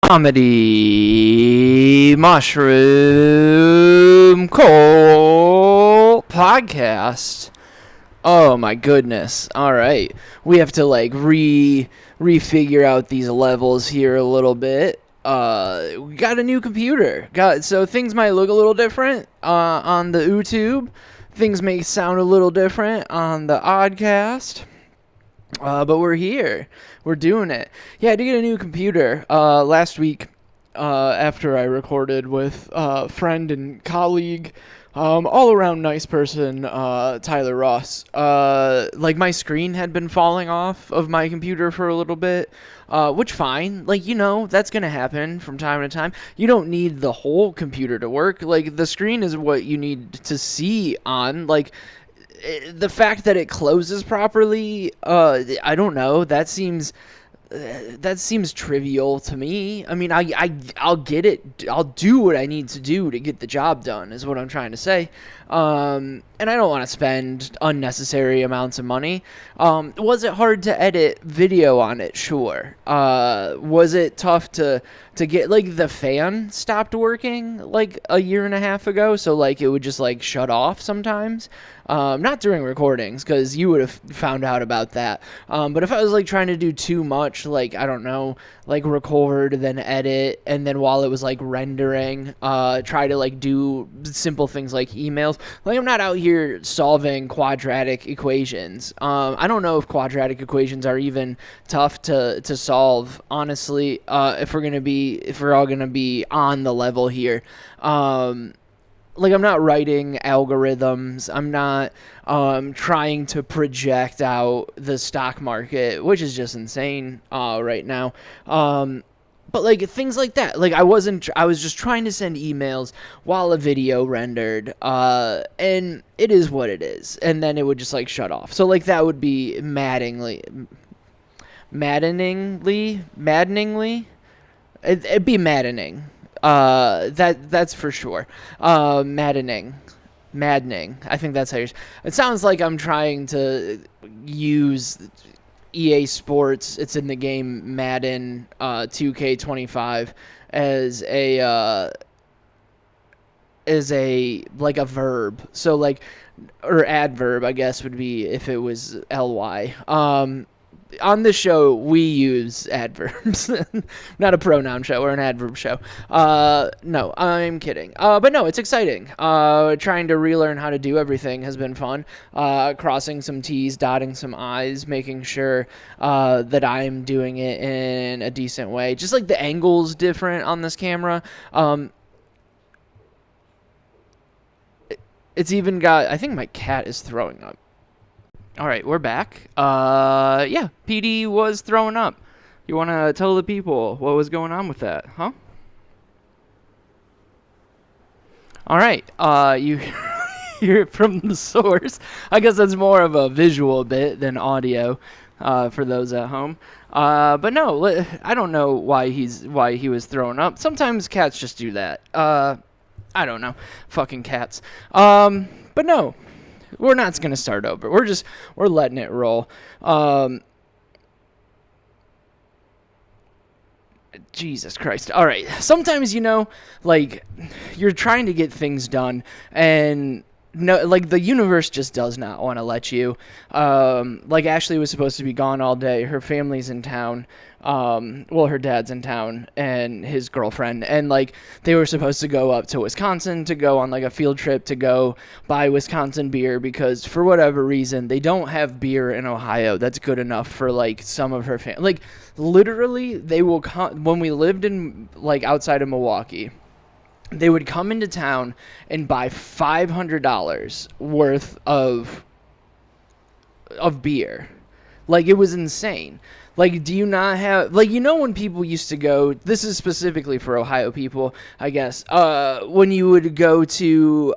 Comedy Mushroom Cole Podcast. Oh my goodness. All right. We have to refigure out these levels here a little bit. We got a new computer. So things might look a little different on the YouTube. Things may sound a little different on the Oddcast. But we're here. We're doing it. Yeah, I did get a new computer last week after I recorded with friend and colleague, all around nice person, Tyler Ross. My screen had been falling off of my computer for a little bit, which fine. That's going to happen from time to time. You don't need the whole computer to work. The screen is what you need to see on. The fact that it closes properly, I don't know. That seems trivial to me. I mean, I'll get it. I'll do what I need to do to get the job done, is what I'm trying to say. And I don't want to spend unnecessary amounts of money. Was it hard to edit video on it? Sure. Was it tough to get, the fan stopped working, a year and a half ago, so, it would just, shut off sometimes? Not during recordings, because you would have found out about that. But if I was, trying to do too much, I don't know, record, then edit, and then while it was, rendering, try to, do simple things like emails. I'm not out here solving quadratic equations. I don't know if quadratic equations are even tough to solve, honestly, if we're all gonna be on the level here. I'm not writing algorithms. I'm not trying to project out the stock market, which is just insane right now. But things like that. I was just trying to send emails while a video rendered, and it is what it is. And then it would just shut off. So that would be maddeningly. It'd be maddening. That's for sure. Maddening. I think that's how it sounds. Like I'm trying to use EA Sports. It's in the game Madden 2K25 as a verb. So or adverb, I guess, would be if it was ly. On the show, we use adverbs. Not a pronoun show or an adverb show. No, I'm kidding. But no, it's exciting. Trying to relearn how to do everything has been fun. Crossing some T's, dotting some I's, making sure that I'm doing it in a decent way. Just the angle's different on this camera. It's even got... I think my cat is throwing up. All right, we're back. Yeah, PD was throwing up. You want to tell the people what was going on with that, huh? All right, you hear it from the source. I guess that's more of a visual bit than audio for those at home. But no, I don't know why he was throwing up. Sometimes cats just do that. I don't know, fucking cats. But no. We're not going to start over. We're letting it roll. Jesus Christ. All right. Sometimes, you're trying to get things done, and no, the universe just does not want to let you. Ashley was supposed to be gone all day. Her family's in town. Her dad's in town and his girlfriend, and they were supposed to go up to Wisconsin to go on a field trip to go buy Wisconsin beer, because for whatever reason they don't have beer in Ohio that's good enough for some of her family. Literally, they will come when we lived in outside of Milwaukee. They would come into town and buy $500 worth of beer. It was insane. Do you not have... when people used to go... This is specifically for Ohio people, I guess. When you would go to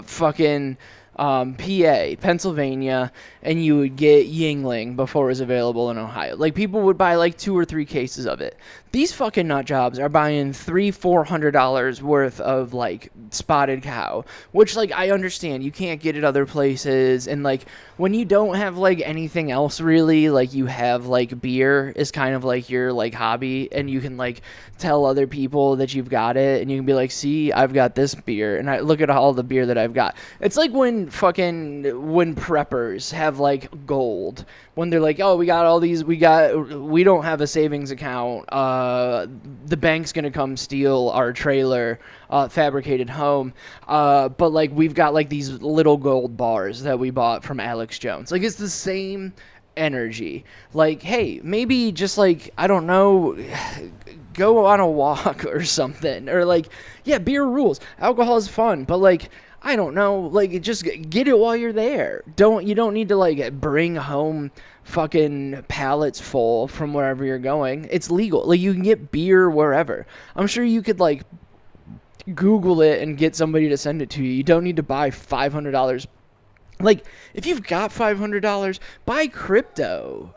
fucking PA, Pennsylvania, and you would get Yingling before it was available in Ohio. Like, people would buy like 2 or 3 cases of it. These fucking nut jobs are buying $300-400 worth of like spotted cow, which, like, I understand you can't get it other places, and like when you don't have like anything else really, like you have like beer is kind of like your like hobby, and you can like tell other people that you've got it, and you can be like, see, I've got this beer, and I look at all the beer that I've got. It's like when preppers have like gold, when they're like, oh, we got all these, we don't have a savings account, the bank's gonna come steal our trailer, fabricated home, but like we've got like these little gold bars that we bought from Alex Jones. Like, it's the same energy. Like, hey, maybe just like, I don't know, go on a walk or something, or like, yeah, beer rules, alcohol is fun, but like, I don't know, like, just get it while you're there. You don't need to like bring home fucking pallets full from wherever you're going. It's legal. Like, you can get beer wherever. I'm sure you could like Google it and get somebody to send it to you. You don't need to buy $500. Like, if you've got $500, buy crypto.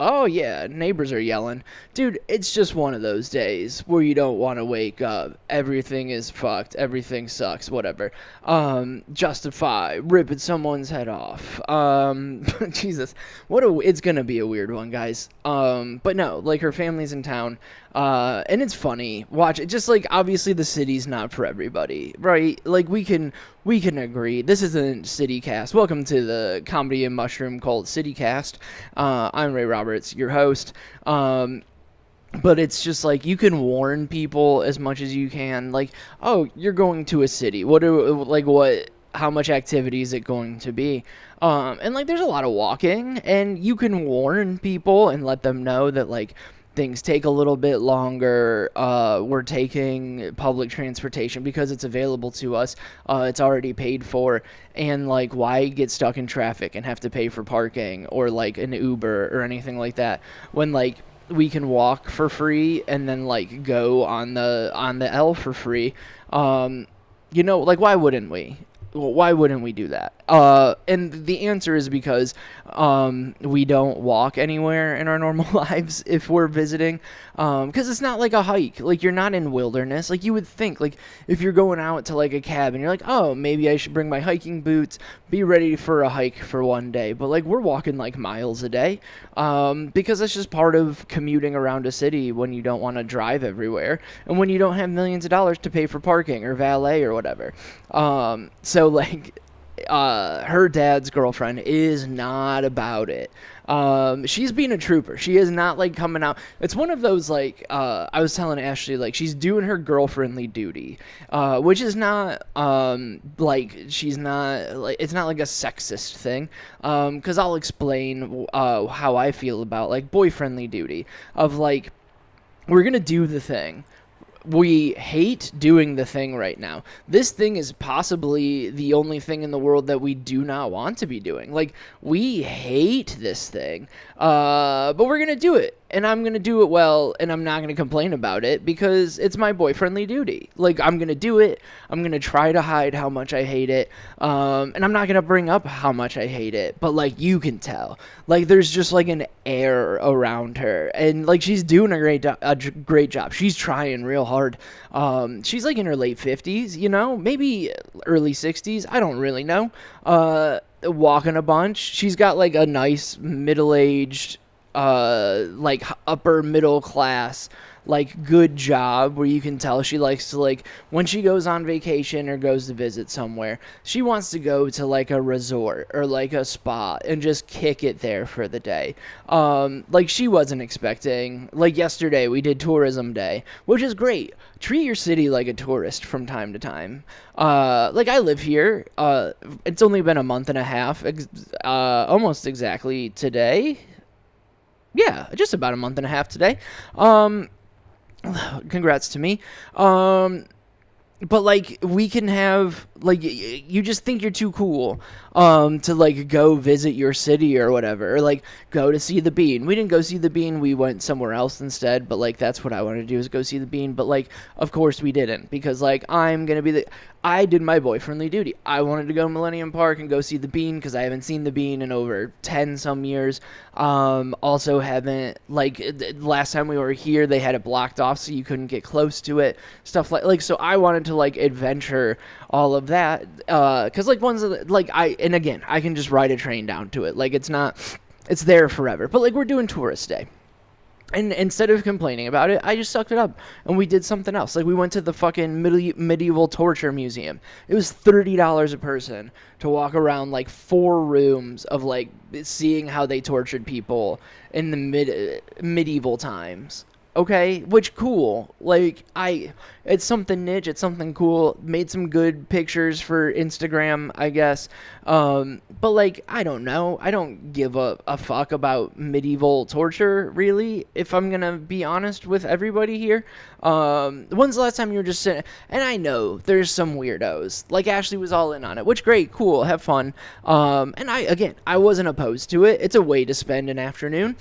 Oh, yeah, neighbors are yelling. Dude, it's just one of those days where you don't want to wake up. Everything is fucked. Everything sucks. Whatever. Justify ripping someone's head off. Jesus. It's going to be a weird one, guys. But no, like, her family's in town. And it's funny. Watch it. Just like, obviously the city's not for everybody, right? Like, we can agree. This isn't CityCast. Welcome to the Comedy and Mushroom Cult CityCast. I'm Ray Roberts, your host. But it's just like, you can warn people as much as you can. Like, oh, you're going to a city. How much activity is it going to be? And like, there's a lot of walking, and you can warn people and let them know that like, things take a little bit longer. We're taking public transportation because it's available to us. It's already paid for. And like, why get stuck in traffic and have to pay for parking or like an Uber or anything like that when like we can walk for free and then like go on the L for free? Like, why wouldn't we? Why wouldn't we do that? And the answer is because we don't walk anywhere in our normal lives if we're visiting. Because it's not like a hike. Like, you're not in wilderness. Like, you would think, like, if you're going out to, like, a cabin, you're like, oh, maybe I should bring my hiking boots, be ready for a hike for one day. But, like, we're walking, like, miles a day. Because that's just part of commuting around a city when you don't want to drive everywhere. And when you don't have millions of dollars to pay for parking or valet or whatever. So, like, her dad's girlfriend is not about it. She's being a trooper. She is not like coming out. It's one of those like, I was telling Ashley, like, she's doing her girlfriendly duty, which is not like, she's not like, it's not like a sexist thing, because I'll explain how I feel about like boyfriendly duty of like, we're gonna do the thing. We hate doing the thing right now. This thing is possibly the only thing in the world that we do not want to be doing. Like, we hate this thing, but we're going to do it. And I'm going to do it well, and I'm not going to complain about it because it's my boyfriendly duty. Like, I'm going to do it. I'm going to try to hide how much I hate it. And I'm not going to bring up how much I hate it. But, like, you can tell. Like, there's just, like, an air around her. And, like, she's doing a great job. She's trying real hard. She's, like, in her late 50s, you know? Maybe early 60s. I don't really know. Walking a bunch. She's got, like, a nice middle-aged, like upper middle class, like good job where you can tell she likes to, like, when she goes on vacation or goes to visit somewhere, she wants to go to like a resort or like a spa and just kick it there for the day. Like, she wasn't expecting, like, yesterday we did tourism day, which is great. Treat your city like a tourist from time to time. Like, I live here. It's only been a month and a half, almost exactly today. Yeah, just about a month and a half today. Congrats to me. But, like, we can have, like, you just think you're too cool. to like go visit your city or whatever, or like go to see the Bean. We didn't go see the Bean, we went somewhere else instead, but like that's what I wanted to do, is go see the Bean. But like of course we didn't, because like I did my boyfriendly duty. I wanted to go to Millennium Park and go see the Bean, because I haven't seen the Bean in over 10 some years. Also haven't, like, last time we were here they had it blocked off so you couldn't get close to it, stuff like so I wanted to like adventure all of that, because like ones like and again, I can just ride a train down to it, like it's there forever. But like we're doing tourist day, and instead of complaining about it, I just sucked it up and we did something else. Like we went to the fucking medieval torture museum. It was $30 a person to walk around like 4 rooms of like seeing how they tortured people in the medieval times. Okay, which cool. Like it's something niche. It's something cool. Made some good pictures for Instagram, I guess. But like I don't know. I don't give a fuck about medieval torture, really. If I'm gonna be honest with everybody here. When's the last time you were just sitting? And I know there's some weirdos. Like Ashley was all in on it, which great, cool, have fun. And I wasn't opposed to it. It's a way to spend an afternoon.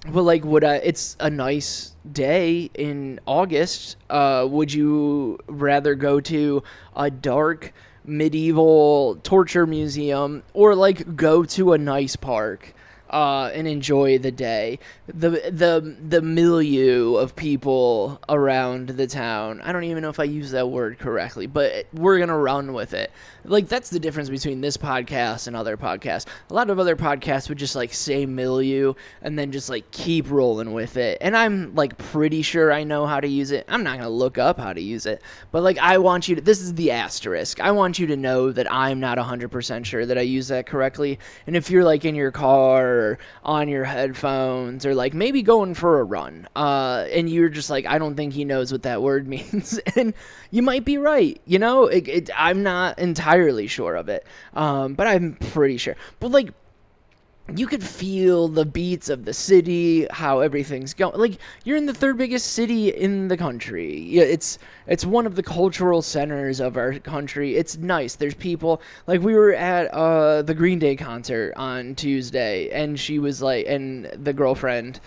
But like, it's a nice day in August. Would you rather go to a dark medieval torture museum, or like go to a nice park and enjoy the day, the milieu of people around the town? I don't even know if I use that word correctly, but we're gonna run with it. Like that's the difference between this podcast and other podcasts. A lot of other podcasts would just like say milieu and then just like keep rolling with it, and I'm like pretty sure I know how to use it. I'm not gonna look up how to use it, but like I want you to, this is the asterisk, I want you to know that I'm not 100% sure that I use that correctly. And if you're like in your car or on your headphones, or like maybe going for a run, and you're just like, I don't think he knows what that word means, and you might be right, you know. I'm not entirely sure of it, but I'm pretty sure. But like, you could feel the beats of the city, how everything's going. Like, you're in the 3rd biggest city in the country. Yeah, it's one of the cultural centers of our country. It's nice. There's people. Like, we were at the Green Day concert on Tuesday, and she was like, and the girlfriend,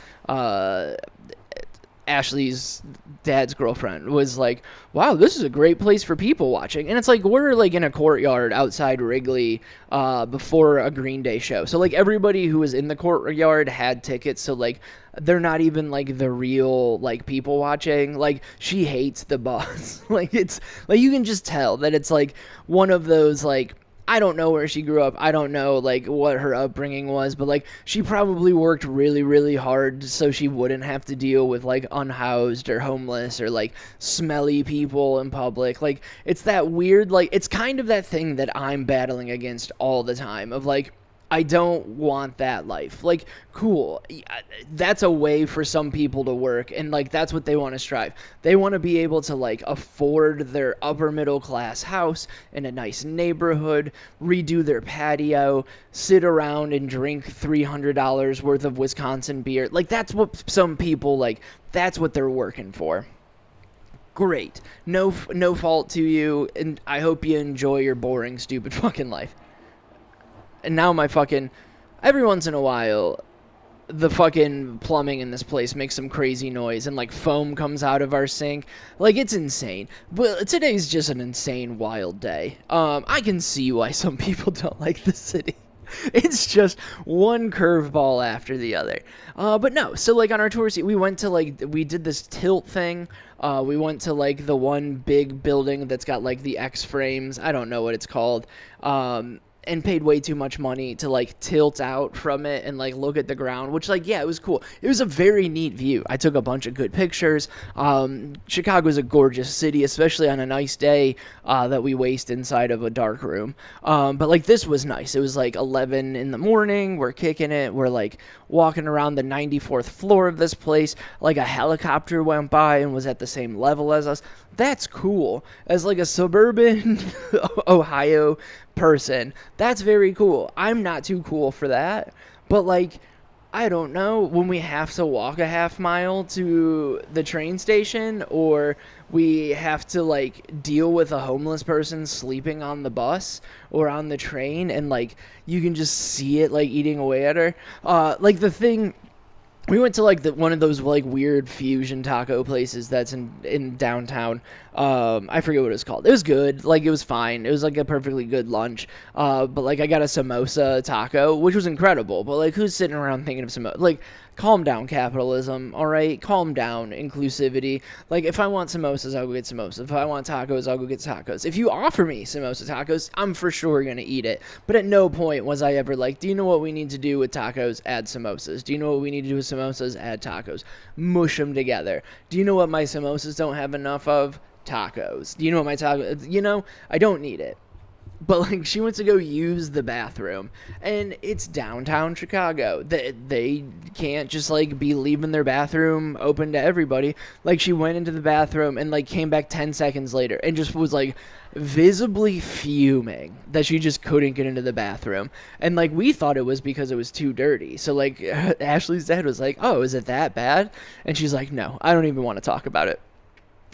Ashley's dad's girlfriend, was like, wow, this is a great place for people watching. And it's like, we're like in a courtyard outside Wrigley before a Green Day show, so like everybody who was in the courtyard had tickets, so like they're not even like the real like people watching. Like, she hates the bus. Like, it's like you can just tell that it's like one of those, like, I don't know where she grew up. I don't know, like, what her upbringing was, but, like, she probably worked really, really hard so she wouldn't have to deal with, like, unhoused or homeless or, like, smelly people in public. Like, it's that weird, like, it's kind of that thing that I'm battling against all the time of, like, I don't want that life. Like, cool, that's a way for some people to work, and like that's what they want to strive. They want to be able to like afford their upper middle class house in a nice neighborhood, redo their patio, sit around and drink $300 worth of Wisconsin beer. Like, that's what some people, like, that's what they're working for. Great, no fault to you, and I hope you enjoy your boring, stupid fucking life. And now every once in a while, the fucking plumbing in this place makes some crazy noise, and like foam comes out of our sink. Like, it's insane. But today's just an insane, wild day. I can see why some people don't like the city. It's just one curveball after the other. But no, so like on our tour, we did this tilt thing. We went to like the one big building that's got like the X frames. I don't know what it's called. And paid way too much money to like tilt out from it and like look at the ground, which, like, yeah, it was cool. It was a very neat view. I took a bunch of good pictures. Chicago's a gorgeous city, especially on a nice day that we waste inside of a dark room. But like, this was nice. It was like 11 in the morning. We're kicking it. We're like walking around the 94th floor of this place. Like, a helicopter went by and was at the same level as us. That's cool. As like a suburban Ohio person, that's very cool. I'm not too cool for that, but like, I don't know, when we have to walk a half mile to the train station, or we have to like deal with a homeless person sleeping on the bus or on the train, and like you can just see it like eating away at her. Like the thing, we went to like one of those like weird fusion taco places that's in downtown. I forget what it was called. It was good. Like it was fine. It was like a perfectly good lunch. But like I got a samosa taco, which was incredible. But like who's sitting around thinking of samosa? Like calm down, capitalism. All right, calm down, inclusivity. Like if I want samosas, I'll go get samosas. If I want tacos, I'll go get tacos. If you offer me samosa tacos, I'm for sure gonna eat it. But at no point was I ever like, do you know what we need to do with tacos? Add samosas. Do you know what we need to do with samosas? Add tacos. Mush them together. Do you know what my samosas don't have enough of? Tacos. Do you know what my tacos? You know, I don't need it. But like she went to go use the bathroom, and it's downtown Chicago. They can't just like be leaving their bathroom open to everybody. Like she went into the bathroom and like came back 10 seconds later and just was like visibly fuming that she just couldn't get into the bathroom. And like we thought it was because it was too dirty. So like Ashley's dad was like, "Oh, is it that bad?" And she's like, "No, I don't even want to talk about it."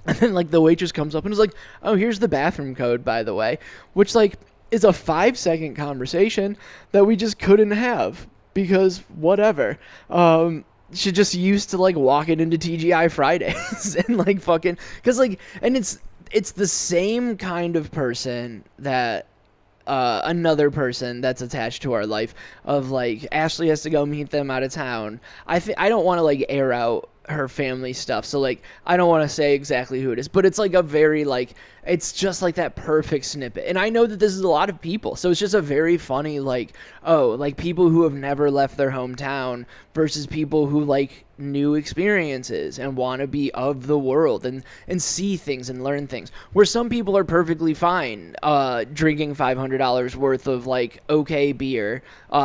And then, like, the waitress comes up and is like, "Oh, here's the bathroom code, by the way," which, like, is a 5-second conversation that we just couldn't have because whatever. She just used to, like, walking into TGI Fridays and, like, fucking, because, like, and it's the same kind of person that another person that's attached to our life of like Ashley has to go meet them out of town. I don't want to like air out her family stuff, so like I don't want to say exactly who it is, but it's like a very like it's just like that perfect snippet. And I know that this is a lot of people, so it's just a very funny like, oh, like people who have never left their hometown versus people who like new experiences and want to be of the world and see things and learn things, where some people are perfectly fine drinking $500 worth of like okay beer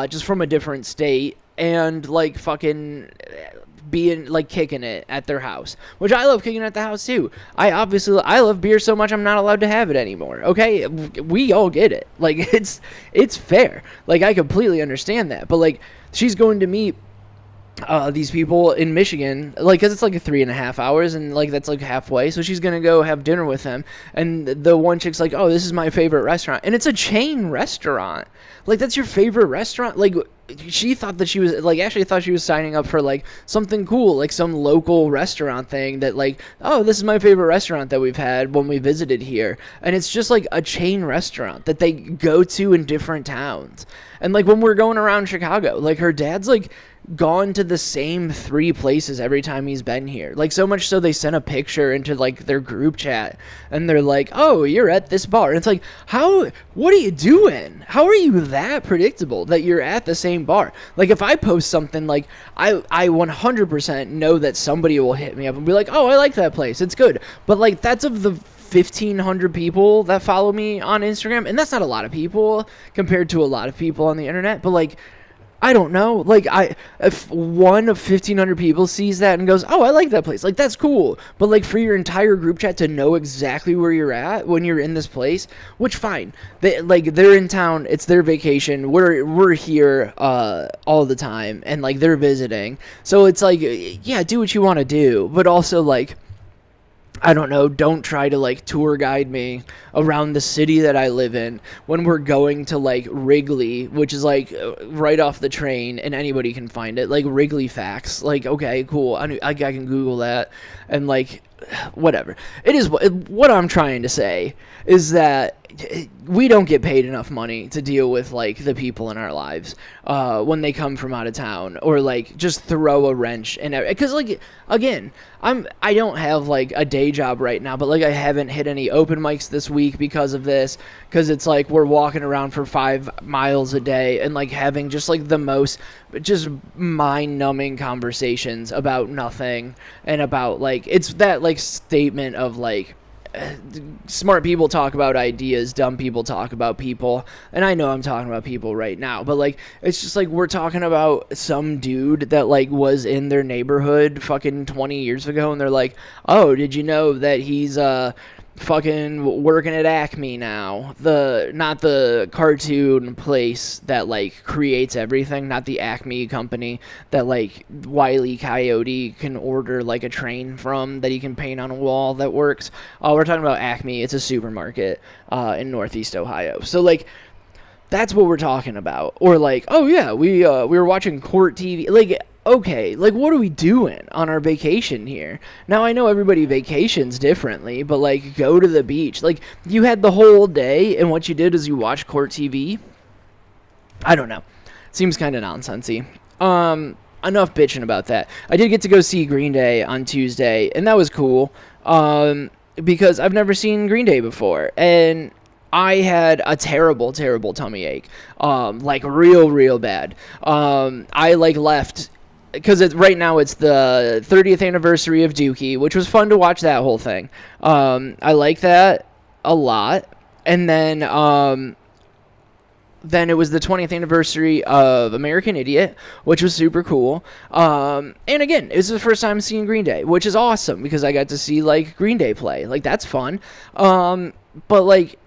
just from a different state and like fucking being like kicking it at their house, which I love kicking at the house too. I love beer so much I'm not allowed to have it anymore. Okay, we all get it. Like it's fair. Like I completely understand that. But like she's going to meet these people in Michigan, like, cause it's like 3.5 hours, and like that's like halfway. So she's gonna go have dinner with them, and the one chick's like, "Oh, this is my favorite restaurant," and it's a chain restaurant. Like that's your favorite restaurant? Like she thought that she was like actually thought she was signing up for like something cool, like some local restaurant thing that like, oh, this is my favorite restaurant that we've had when we visited here, and it's just like a chain restaurant that they go to in different towns. And like when we're going around Chicago, like her dad's like gone to the same 3 places every time he's been here. Like so much so they sent a picture into like their group chat and they're like, "Oh, you're at this bar." And it's like, what are you doing? How are you that predictable that you're at the same bar? Like if I post something, like I 100% know that somebody will hit me up and be like, "Oh, I like that place. It's good." But like that's of the 1,500 people that follow me on Instagram, and that's not a lot of people compared to a lot of people on the internet, but like I don't know, like if one of 1,500 people sees that and goes, "Oh, I like that place," like that's cool. But like for your entire group chat to know exactly where you're at when you're in this place, which fine, they're in town, it's their vacation, we're here all the time, and like they're visiting, so it's like, yeah, do what you want to do, but also like, I don't know, don't try to like tour guide me around the city that I live in when we're going to like Wrigley, which is like right off the train and anybody can find it, like Wrigley Facts. Like, okay, cool, I can Google that, and like whatever. It is what I'm trying to say is that we don't get paid enough money to deal with like the people in our lives when they come from out of town, or like just throw a wrench in it. Because like again, I don't have like a day job right now, but like I haven't hit any open mics this week because of this, because it's like we're walking around for 5 miles a day and like having just like the most just mind-numbing conversations about nothing, and about like it's that like statement of like smart people talk about ideas, dumb people talk about people, and I know I'm talking about people right now, but like it's just like we're talking about some dude that like was in their neighborhood fucking 20 years ago, and they're like, "Oh, did you know that fucking working at Acme now. Not the cartoon place that like creates everything, not the Acme company that like Wile E. Coyote can order like a train from that he can paint on a wall that works. We're talking about Acme. It's a supermarket in Northeast Ohio. So like that's what we're talking about. Or like, oh yeah, we were watching court TV. Like, okay, like what are we doing on our vacation here? Now I know everybody vacations differently, but like go to the beach. Like you had the whole day and what you did is you watched court TV. I don't know. Seems kind of nonsensey. Enough bitching about that. I did get to go see Green Day on Tuesday, and that was cool. Because I've never seen Green Day before, and I had a terrible, terrible tummy ache, like real bad. I like left because right now it's the 30th anniversary of Dookie, which was fun to watch that whole thing. I like that a lot, and then it was the 20th anniversary of American Idiot, which was super cool. And again, it was the first time seeing Green Day, which is awesome because I got to see like Green Day play. Like that's fun. But like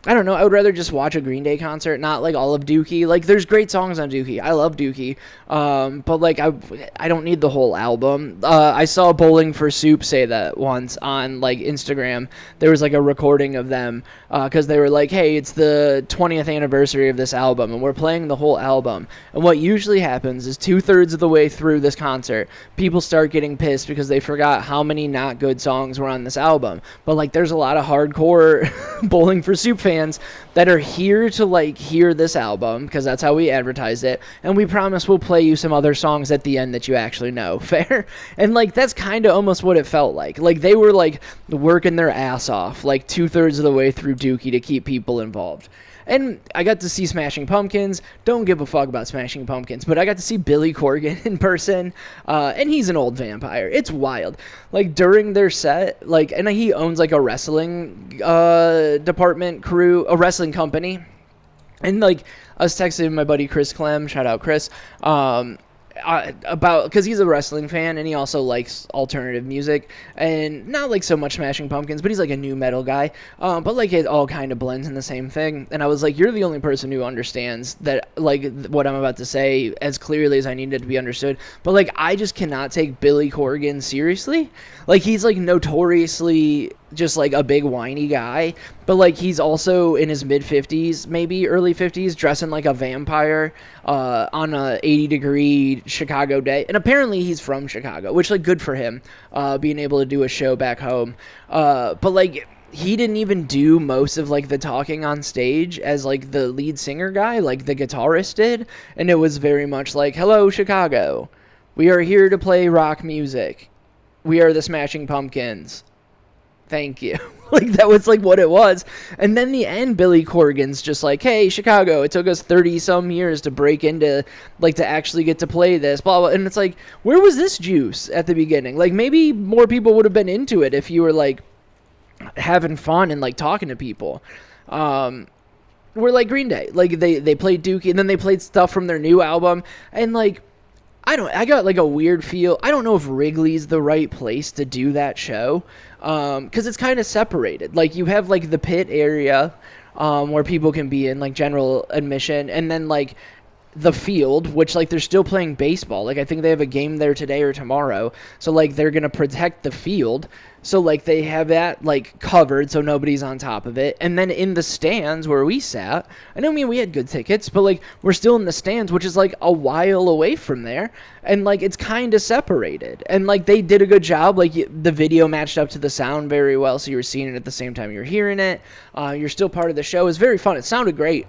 I don't know. I would rather just watch a Green Day concert, not like all of Dookie. Like, there's great songs on Dookie. I love Dookie. But like, I don't need the whole album. I saw Bowling for Soup say that once on like Instagram. There was like a recording of them because they were like, "Hey, it's the 20th anniversary of this album, and we're playing the whole album." And what usually happens is 2/3 of the way through this concert, people start getting pissed because they forgot how many not good songs were on this album. But like, there's a lot of hardcore Bowling for Soup fans that are here to like hear this album because that's how we advertise it, and we promise we'll play you some other songs at the end that you actually know. Fair? And like that's kind of almost what it felt like. Like they were like working their ass off like 2/3 of the way through Dookie to keep people involved. And I got to see Smashing Pumpkins. Don't give a fuck about Smashing Pumpkins, but I got to see Billy Corgan in person, and he's an old vampire. It's wild. Like, during their set, like, and he owns, like, a wrestling department crew, a wrestling company. And, like, I was texting my buddy Chris Clem, shout out Chris, about because he's a wrestling fan and he also likes alternative music and not like so much Smashing Pumpkins, but he's like a new metal guy, but like it all kind of blends in the same thing. And I was like, you're the only person who understands that, like, what I'm about to say as clearly as I need it to be understood. But like, I just cannot take Billy Corgan seriously. Like, he's like notoriously just like a big whiny guy, but like he's also in his mid-50s, maybe early 50s, dressing like a vampire on a 80-degree Chicago day. And apparently he's from Chicago, which like good for him, being able to do a show back home. But like he didn't even do most of like the talking on stage as like the lead singer guy, like the guitarist did. And it was very much like, "Hello, Chicago. We are here to play rock music. We are the Smashing Pumpkins. Thank you." Like, that was like what it was. And then the end, Billy Corgan's just like, "Hey, Chicago, it took us 30 some years to break into, like, to actually get to play this, blah, blah." And it's like, where was this juice at the beginning? Like, maybe more people would have been into it if you were like having fun and like talking to people. We're like Green Day. Like, they played Dookie, and then they played stuff from their new album. And like, I got like a weird feel. I don't know if Wrigley's the right place to do that show. Because it's kind of separated. Like, you have like the pit area where people can be in like general admission, and then like the field, which like they're still playing baseball. Like, I think they have a game there today or tomorrow, so like they're gonna protect the field, so like they have that like covered so nobody's on top of it. And then in the stands where we sat, I know, I mean, we had good tickets, but like we're still in the stands, which is like a while away from there, and like it's kind of separated. And like they did a good job. Like, the video matched up to the sound very well, so you were seeing it at the same time you're hearing it. You're still part of the show. It was very fun. It sounded great.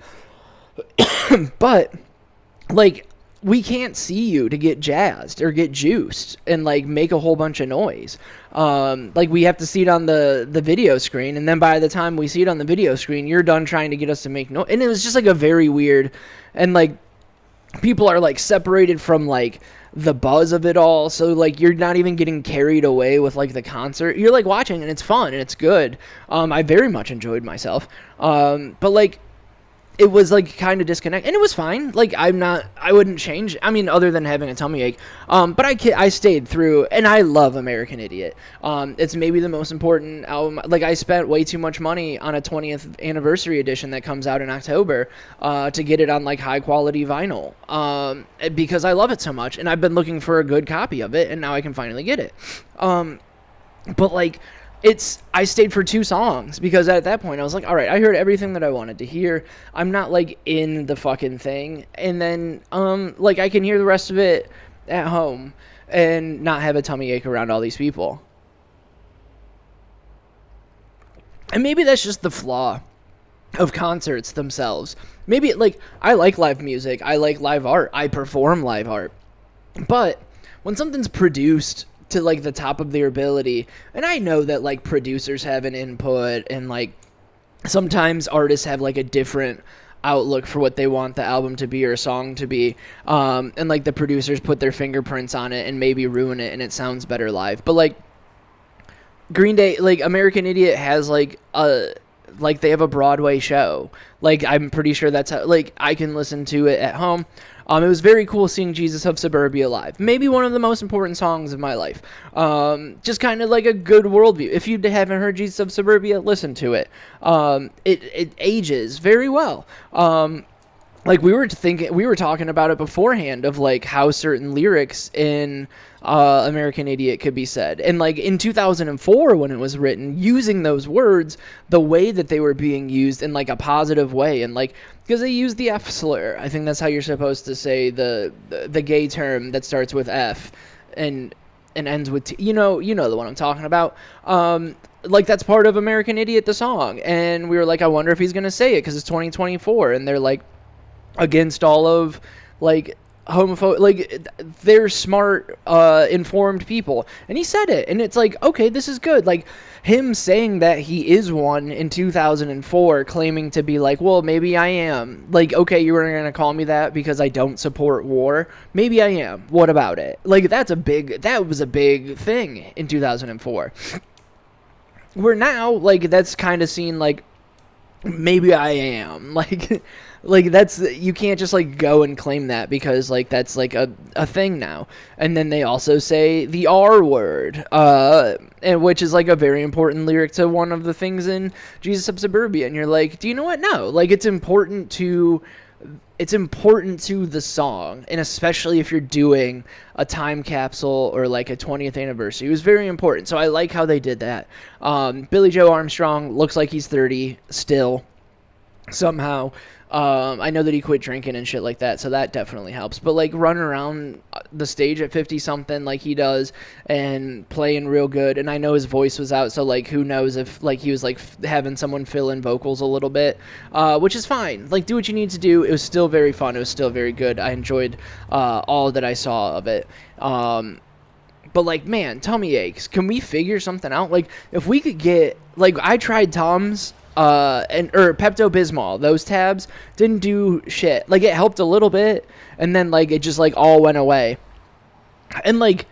But like, we can't see you to get jazzed or get juiced and like make a whole bunch of noise. Like, we have to see it on the video screen, and then by the time we see it on the video screen, you're done trying to get us to make noise. And it was just like a very weird, and like people are like separated from like the buzz of it all, so like you're not even getting carried away with like the concert. You're like watching, and it's fun and it's good. I very much enjoyed myself. But like, it was like kind of disconnect, and it was fine. Like I wouldn't change. I mean, other than having a tummy ache. But I stayed through, and I love American Idiot. It's maybe the most important album. Like I spent way too much money on a 20th anniversary edition that comes out in October, to get it on like high quality vinyl. Because I love it so much, and I've been looking for a good copy of it, and now I can finally get it. But like, I stayed for 2 songs because at that point I was like, all right, I heard everything that I wanted to hear. I'm not like in the fucking thing. And then, like I can hear the rest of it at home and not have a tummy ache around all these people. And maybe that's just the flaw of concerts themselves. Maybe like, I like live music. I like live art. I perform live art. But when something's produced to like the top of their ability, and I know that like producers have an input, and like sometimes artists have like a different outlook for what they want the album to be or a song to be, and like the producers put their fingerprints on it and maybe ruin it and it sounds better live. But like Green Day, like American Idiot has like they have a Broadway show. Like I'm pretty sure that's how, like I can listen to it at home. It was very cool seeing Jesus of Suburbia live. Maybe one of the most important songs of my life. Just kind of like a good worldview. If you haven't heard Jesus of Suburbia, listen to it. It ages very well. Like we were talking about it beforehand of like how certain lyrics in American Idiot could be said, and like in 2004 when it was written, using those words the way that they were being used in like a positive way, and like because they use the F slur. I think that's how you're supposed to say the gay term that starts with F and ends with T. You know the one I'm talking about. Like that's part of American Idiot the song, and we were like, I wonder if he's gonna say it because it's 2024, and they're like against all of like homophobic, like they're smart, informed people, and he said it, and it's like, okay, this is good. Like him saying that he is one in 2004, claiming to be like, well, maybe I am. Like, okay, you were gonna call me that because I don't support war. Maybe I am. What about it? Like that was a big thing in 2004. Where now, like that's kind of seen like maybe I am. Like that's, you can't just like go and claim that because like that's like a thing now. And then they also say the R word, and which is like a very important lyric to one of the things in Jesus of Suburbia. And you're like, do you know what? No, like it's important to the song, and especially if you're doing a time capsule or like a 20th anniversary, it was very important. So I like how they did that. Billy Joe Armstrong looks like he's 30 still somehow. I know that he quit drinking and shit like that, so that definitely helps. But like running around the stage at 50 something like he does and playing real good, and I know his voice was out, so like who knows if like he was like having someone fill in vocals a little bit, which is fine. Like do what you need to do. It was still very fun. It was still very good. I enjoyed all that I saw of it. But like, man, tummy aches. Can we figure something out? Like if we could get, like I tried Tums or Pepto-Bismol, those tabs didn't do shit. Like it helped a little bit, and then like it just like all went away. And like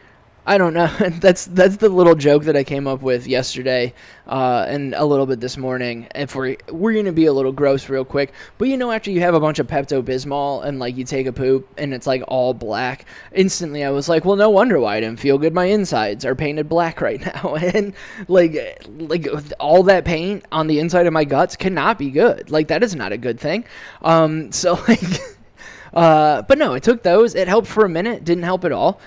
I don't know. That's the little joke that I came up with yesterday, and a little bit this morning. If we're gonna be a little gross real quick, but after you have a bunch of Pepto-Bismol and like you take a poop and it's like all black, instantly I was like, well, no wonder why I didn't feel good. My insides are painted black right now, and like all that paint on the inside of my guts cannot be good. Like that is not a good thing. So like. But no, I took those. It helped for a minute. Didn't help at all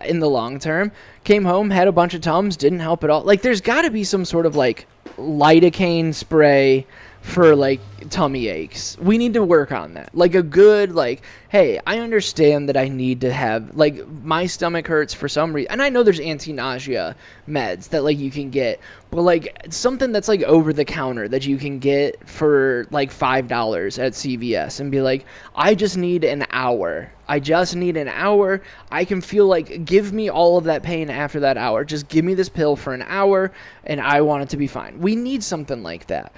in the long term. Came home, had a bunch of Tums. Didn't help at all. Like, there's got to be some sort of, like, lidocaine spray for, like, tummy aches. We need to work on that. Like, a good, like, hey, I understand that I need to have, like, my stomach hurts for some reason. And I know there's anti-nausea meds that, like, you can get. But, like, something that's, like, over-the-counter that you can get for, like, $5 at CVS and be like, I just need an hour. I just need an hour. I can feel like, give me all of that pain after that hour. Just give me this pill for an hour, and I want it to be fine. We need something like that.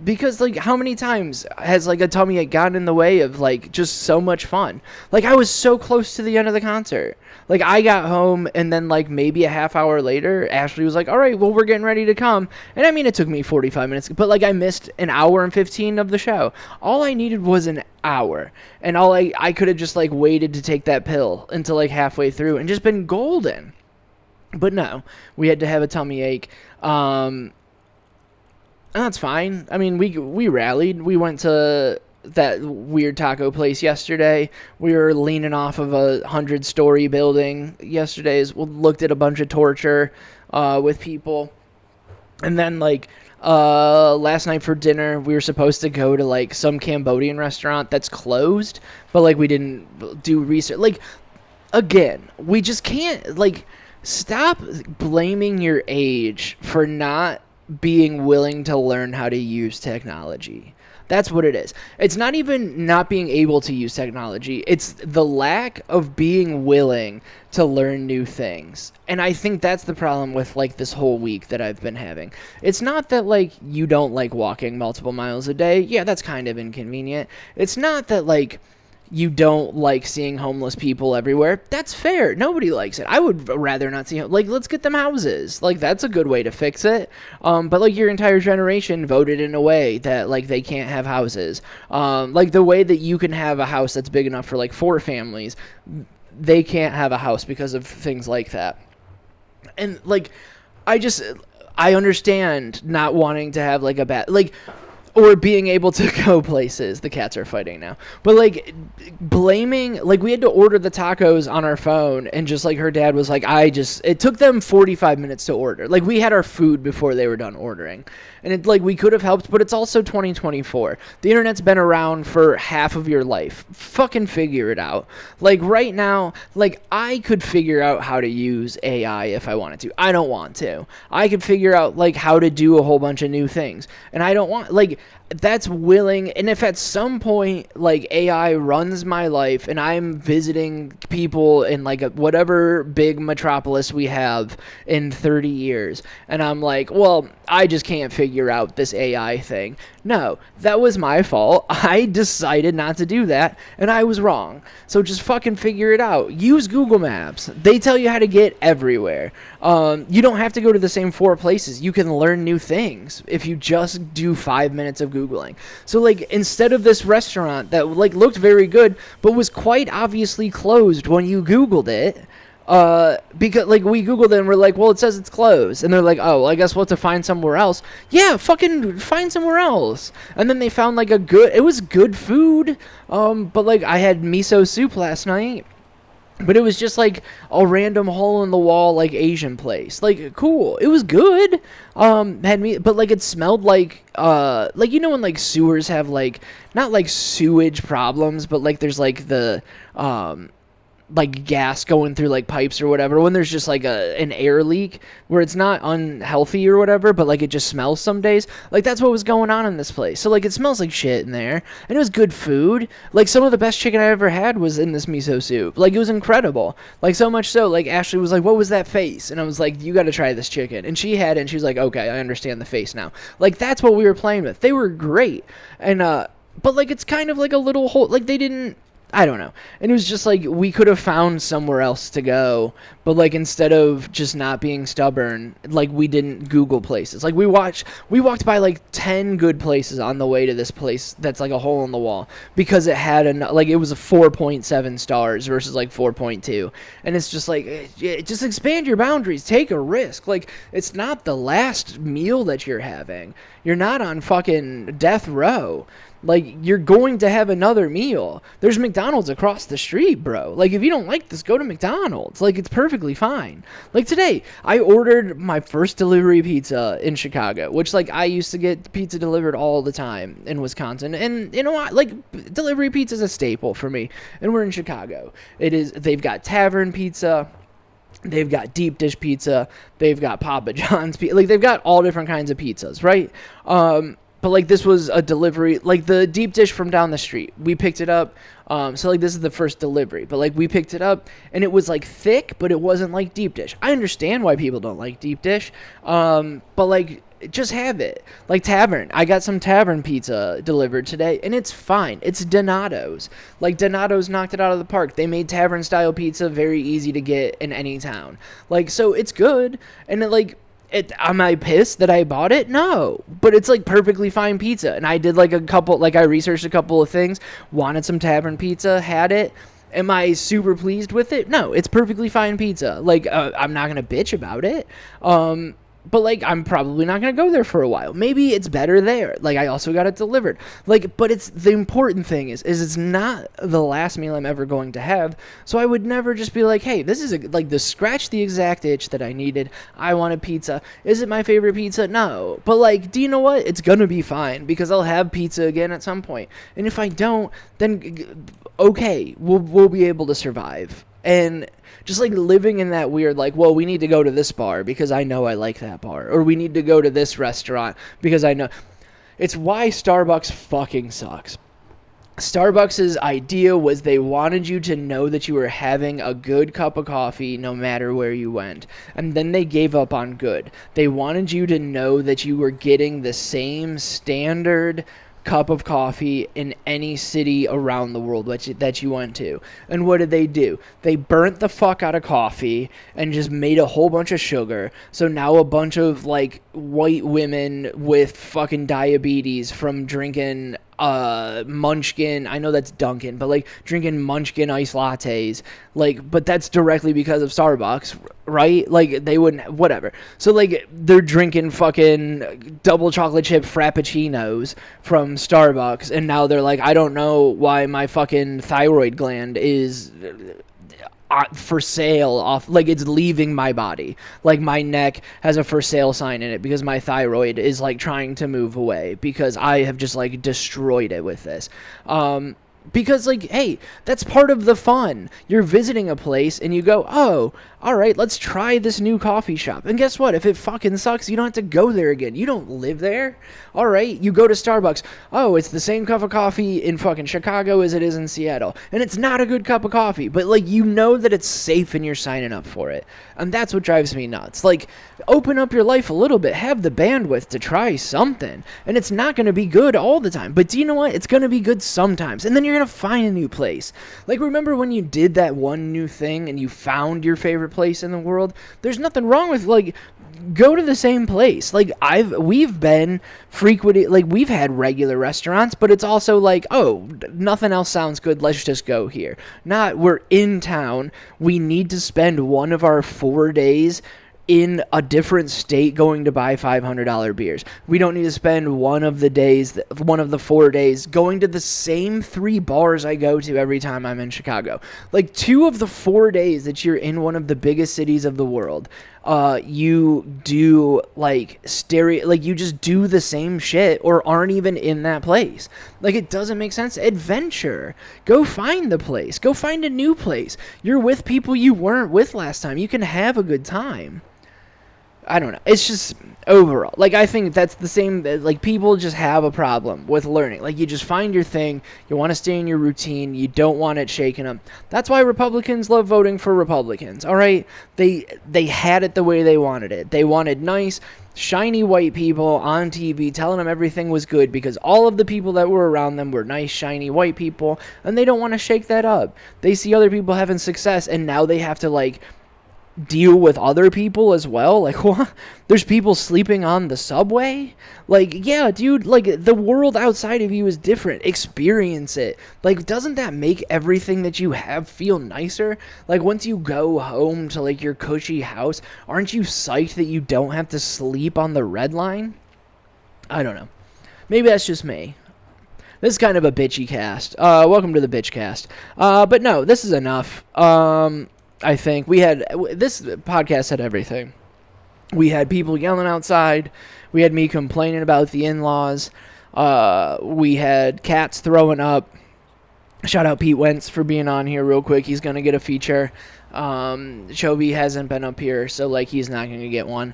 Because, like, how many times has, like, a tummy ache gotten in the way of, like, just so much fun? Like, I was so close to the end of the concert. Like, I got home, and then, like, maybe a half hour later, Ashley was like, all right, well, we're getting ready to come. And, I mean, it took me 45 minutes, but, like, I missed an hour and 15 of the show. All I needed was an hour. And I could have just, like, waited to take that pill until, like, halfway through and just been golden. But no, we had to have a tummy ache. And that's fine. I mean, we rallied. We went to that weird taco place yesterday. We were leaning off of a 100-story building yesterday. We looked at a bunch of torture with people. And then, like, last night for dinner, we were supposed to go to, like, some Cambodian restaurant that's closed. But, like, we didn't do research. Like, again, we just can't, like, stop blaming your age for not being willing to learn how to use technology. That's what it is. It's not even not being able to use technology. It's the lack of being willing to learn new things. And I think that's the problem with, like, this whole week that I've been having. It's not that, like, you don't like walking multiple miles a day. Yeah, that's kind of inconvenient. It's not that, like, you don't like seeing homeless people everywhere. That's fair. Nobody likes it. I would rather not see, like, let's get them houses. Like, that's a good way to fix it. But, like, your entire generation voted in a way that, like, they can't have houses. Like, the way that you can have a house that's big enough for, like, 4 families, they can't have a house because of things like that. And, like, I understand not wanting to have, like, a bad, like, or being able to go places. The cats are fighting now. But, like, blaming, like, we had to order the tacos on our phone, and just, like, her dad was like, it took them 45 minutes to order. Like, we had our food before they were done ordering. And, it, like, we could have helped, but it's also 2024. The internet's been around for half of your life. Fucking figure it out. Like, right now, like, I could figure out how to use AI if I wanted to. I don't want to. I could figure out, like, how to do a whole bunch of new things. And I don't want, like, that's willing. And if at some point, like, AI runs my life and I'm visiting people in, like, whatever big metropolis we have in 30 years, and I'm like, well, I just can't figure out this AI thing. No, that was my fault. I decided not to do that, and I was wrong. So just fucking figure it out. Use Google Maps. They tell you how to get everywhere. You don't have to go to the same 4 places. You can learn new things if you just do 5 minutes of Googling. So, like, instead of this restaurant that, like, looked very good, but was quite obviously closed when you Googled it, because, like, we Googled it and we're like, well, it says it's closed. And they're like, oh, well, I guess we'll have to find somewhere else. Yeah, fucking find somewhere else. And then they found, like, it was good food. But, like, I had miso soup last night. But it was just, like, a random hole-in-the-wall, like, Asian place. Like, cool. It was good. But, like, it smelled like, you know when, like, sewers have, like, not, like, sewage problems, but, like, there's, like, the, like, gas going through, like, pipes or whatever, when there's just, like, an air leak where it's not unhealthy or whatever, but, like, it just smells some days. Like, that's what was going on in this place. So, like, it smells like shit in there, and it was good food. Like, some of the best chicken I ever had was in this miso soup. Like, it was incredible. Like, so much so, like, Ashley was like, what was that face? And I was like, you gotta try this chicken. And she had it, and she was like, okay, I understand the face now. Like, that's what we were playing with. They were great. And, but, like, it's kind of like a little hole, like, they didn't, I don't know. And it was just like, we could have found somewhere else to go, but, like, instead of just not being stubborn, like, we didn't Google places. Like, we walked by, like, 10 good places on the way to this place that's, like, a hole in the wall, because it had it was a 4.7 stars versus, like, 4.2. And it's just like, just expand your boundaries, take a risk. Like, it's not the last meal that you're having. You're not on fucking death row. Like, you're going to have another meal. There's McDonald's across the street, bro. Like, if you don't like this, go to McDonald's. Like, it's perfectly fine. Like, today, I ordered my first delivery pizza in Chicago, which, like, I used to get pizza delivered all the time in Wisconsin. And, you know what? Like, delivery pizza is a staple for me. And we're in Chicago. They've got tavern pizza. They've got deep dish pizza. They've got Papa John's pizza. Like, they've got all different kinds of pizzas, right? But, like, this was a delivery, like, the deep dish from down the street. We picked it up. So, like, this is the first delivery. But, like, we picked it up, and it was, like, thick, but it wasn't, like, deep dish. I understand why people don't like deep dish. But, like, just have it. Like Tavern. I got some Tavern pizza delivered today, and it's fine. It's Donato's. Like, Donato's knocked it out of the park. They made Tavern-style pizza very easy to get in any town. Like, so it's good. And, am I pissed that I bought it? No. But it's, perfectly fine pizza. And I did, I researched a couple of things, wanted some Tavern pizza, had it. Am I super pleased with it? No, it's perfectly fine pizza. I'm not going to bitch about it. But, I'm probably not going to go there for a while. Maybe it's better there. I also got it delivered. But it's the important thing is it's not the last meal I'm ever going to have. So I would never just be like, hey, this is, scratch the exact itch that I needed. I wanted pizza. Is it my favorite pizza? No. But, do you know what? It's going to be fine because I'll have pizza again at some point. And if I don't, then, okay, we'll be able to survive. And just living in that weird, well, we need to go to this bar because I know I like that bar. Or we need to go to this restaurant because I know. It's why Starbucks fucking sucks. Starbucks' idea was they wanted you to know that you were having a good cup of coffee no matter where you went. And then they gave up on good. They wanted you to know that you were getting the same standard cup of coffee in any city around the world that you went to. And what did they do? They burnt the fuck out of coffee and just made a whole bunch of sugar. So now a bunch of white women with fucking diabetes from drinking Munchkin, I know that's Dunkin', but drinking Munchkin iced lattes, but that's directly because of Starbucks, right? They wouldn't, whatever. So they're drinking fucking double chocolate chip frappuccinos from Starbucks, and now they're I don't know why my fucking thyroid gland is for sale off, it's leaving my body. My neck has a for sale sign in it because my thyroid is trying to move away because I have just destroyed it with this. Because hey, that's part of the fun. You're visiting a place and you go, oh, all right, let's try this new coffee shop. And guess what? If it fucking sucks, you don't have to go there again. You don't live there. All right, you go to Starbucks. Oh, it's the same cup of coffee in fucking Chicago as it is in Seattle. And it's not a good cup of coffee, but you know that it's safe and you're signing up for it. And that's what drives me nuts. Open up your life a little bit. Have the bandwidth to try something. And it's not going to be good all the time. But do you know what? It's going to be good sometimes. And then you're going to find a new place. Remember when you did that one new thing and you found your favorite place in the world? There's nothing wrong with go to the same place. We've been frequented, we've had regular restaurants, but it's also oh, nothing else sounds good, let's just go here. Not, we're in town, we need to spend one of our 4 days in a different state going to buy $500 beers. We don't need to spend one of the 4 days going to the same 3 bars I go to every time I'm in Chicago. 2 of the 4 days that you're in one of the biggest cities of the world, you do you just do the same shit or aren't even in that place. It doesn't make sense. Adventure. Go find the place. Go find a new place. You're with people you weren't with last time. You can have a good time. I don't know. It's just overall. I think that's the same. People just have a problem with learning. You just find your thing. You want to stay in your routine. You don't want it shaken up. That's why Republicans love voting for Republicans. All right? They had it the way they wanted it. They wanted nice, shiny white people on TV telling them everything was good because all of the people that were around them were nice, shiny white people, and they don't want to shake that up. They see other people having success, and now they have to, deal with other people as well. What? There's people sleeping on the subway? Yeah, dude, the world outside of you is different. Experience it. Doesn't that make everything that you have feel nicer? Once you go home to, your cushy house, aren't you psyched that you don't have to sleep on the Red Line? I don't know. Maybe that's just me. This is kind of a bitchy cast. Welcome to the bitch cast. But no, this is enough. I think this podcast had everything. We had people yelling outside. We had me complaining about the in-laws. We had cats throwing up. Shout out Pete Wentz for being on here real quick. He's going to get a feature. Chobi hasn't been up here, so like he's not gonna get one.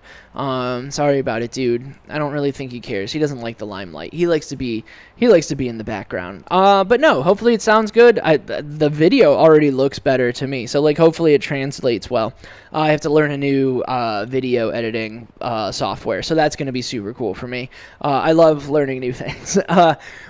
Sorry about it, dude. I don't really think he cares. He doesn't like the limelight. He likes to be in the background. But no, hopefully it sounds good. The video already looks better to me, so like hopefully it translates well. I have to learn a new video editing software, so that's gonna be super cool for me. I love learning new things.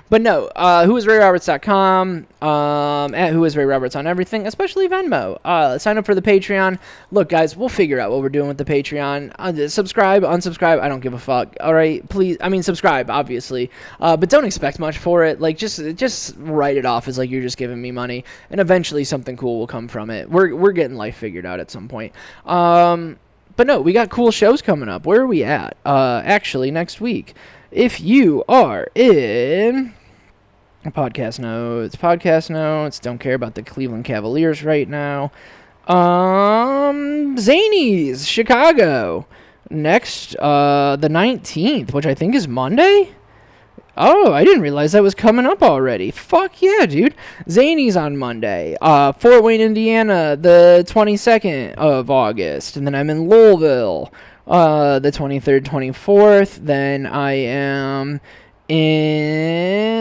But no, whoisRayRoberts.com, at whoisRayRoberts on everything, especially Venmo. Sign up for the Patreon. Look, guys, we'll figure out what we're doing with the Patreon. Subscribe, unsubscribe, I don't give a fuck. All right, please. I mean, subscribe, obviously, but don't expect much for it. Like, just write it off as like you're just giving me money, and eventually something cool will come from it. We're getting life figured out at some point. But no, we got cool shows coming up. Where are we at? Actually, next week, if you are in podcast notes, don't care about the Cleveland Cavaliers right now. Zanies, Chicago, next, the 19th, which I think is Monday. Oh, I didn't realize that was coming up already. Fuck yeah, dude. Zanies on Monday. Fort Wayne, Indiana, the 22nd of August. And then I'm in Louisville, the 23rd, 24th. Then I am in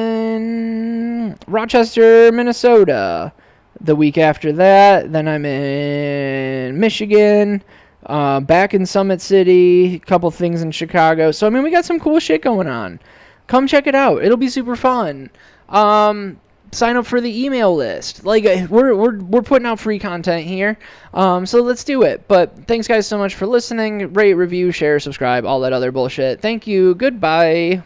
Rochester, Minnesota, the week after that. Then I'm in Michigan, back in Summit City, a couple things in Chicago. So, I mean, we got some cool shit going on. Come check it out. It'll be super fun. Sign up for the email list. Like, we're putting out free content here. So let's do it. But thanks, guys, so much for listening. Rate, review, share, subscribe, all that other bullshit. Thank you. Goodbye.